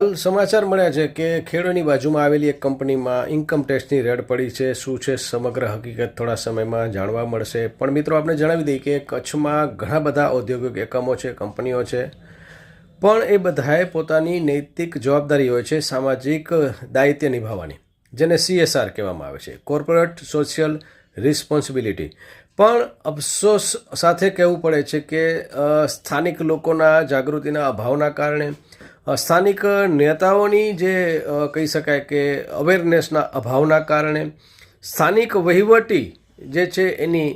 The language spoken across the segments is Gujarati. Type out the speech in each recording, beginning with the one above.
સમાચાર મળ્યા છે કે ખેડૂની બાજુમાં આવેલી એક કંપનીમાં ઇન્કમ ટેક્સની રેડ પડી છે. શું છે સમગ્ર હકીકત થોડા સમયમાં જાણવા મળશે. પણ મિત્રો આપણે જણાવી દઈએ કે કચ્છમાં ઘણા બધા ઔદ્યોગિક એકમો છે, કંપનીઓ છે, પણ એ બધાએ પોતાની નૈતિક જવાબદારી હોય છે, સામાજિક દાયિત્વ નિભાવવાની, જેને CSR કહેવામાં આવે છે, કોર્પોરેટ સોશિયલ રિસ્પોન્સિબિલિટી. પણ અફસોસ સાથે કહેવું પડે છે કે સ્થાનિક લોકોના જાગૃતિના અભાવના કારણે, સ્થાનિક નેતાઓની જે કહી શકાય કે અવેરનેસના અભાવના કારણે, સ્થાનિક વહીવટી જે છે એની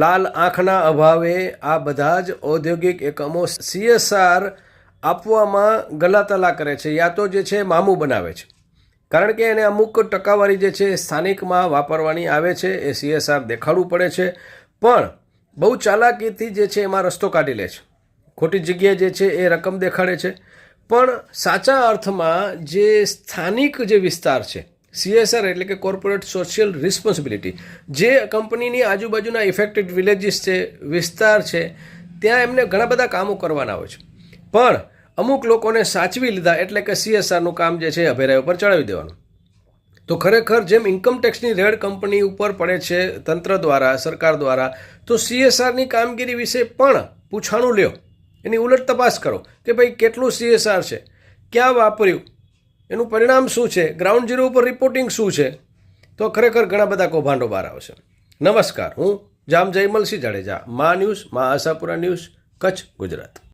લાલ આંખના અભાવે આ બધા જ ઔદ્યોગિક એકમો CSR આપવામાં ગલાતલા કરે છે, યા તો જે છે મામું બનાવે છે. કારણ કે એને અમુક ટકાવારી જે છે સ્થાનિકમાં વાપરવાની આવે છે, એ CSR દેખાડવું પડે છે, પણ બહુ ચાલાકીથી જે છે એમાં રસ્તો કાઢી લે છે, ખોટી જગ્યાએ જે છે એ રકમ દેખાડે છે. પણ સાચા અર્થમાં જે સ્થાનિક જે વિસ્તાર છે, CSR એટલે કે કોર્પોરેટ સોશિયલ રિસ્પોન્સિબિલિટી, જે કંપનીની આજુબાજુના ઇફેક્ટેડ વિલેજીસ છે, વિસ્તાર છે, ત્યાં એમને ઘણા બધા કામો કરવાના હોય છે, પણ અમુક લોકોને સાચવી લીધા એટલે કે CSRનું કામ જે છે અભેરાય ઉપર ચડાવી દેવાનું. તો ખરેખર જેમ ઇન્કમ ટેક્સની રેડ કંપની ઉપર પડે છે તંત્ર દ્વારા, સરકાર દ્વારા, તો CSRની કામગીરી વિશે પણ પૂછાણું લ્યો, એની ઉલટ તપાસ કરો કે ભાઈ કેટલું CSR છે, ક્યાં વાપર્યું, એનું પરિણામ શું છે, ગ્રાઉન્ડ ઝીરો ઉપર રિપોર્ટિંગ શું છે. તો ખરેખર ઘણા બધા કૌભાંડો બહાર આવશે. નમસ્કાર, હું જામ જયમલસિંહ જાડેજા, મા ન્યૂઝ, મા આશાપુરા ન્યૂઝ, કચ્છ, ગુજરાત.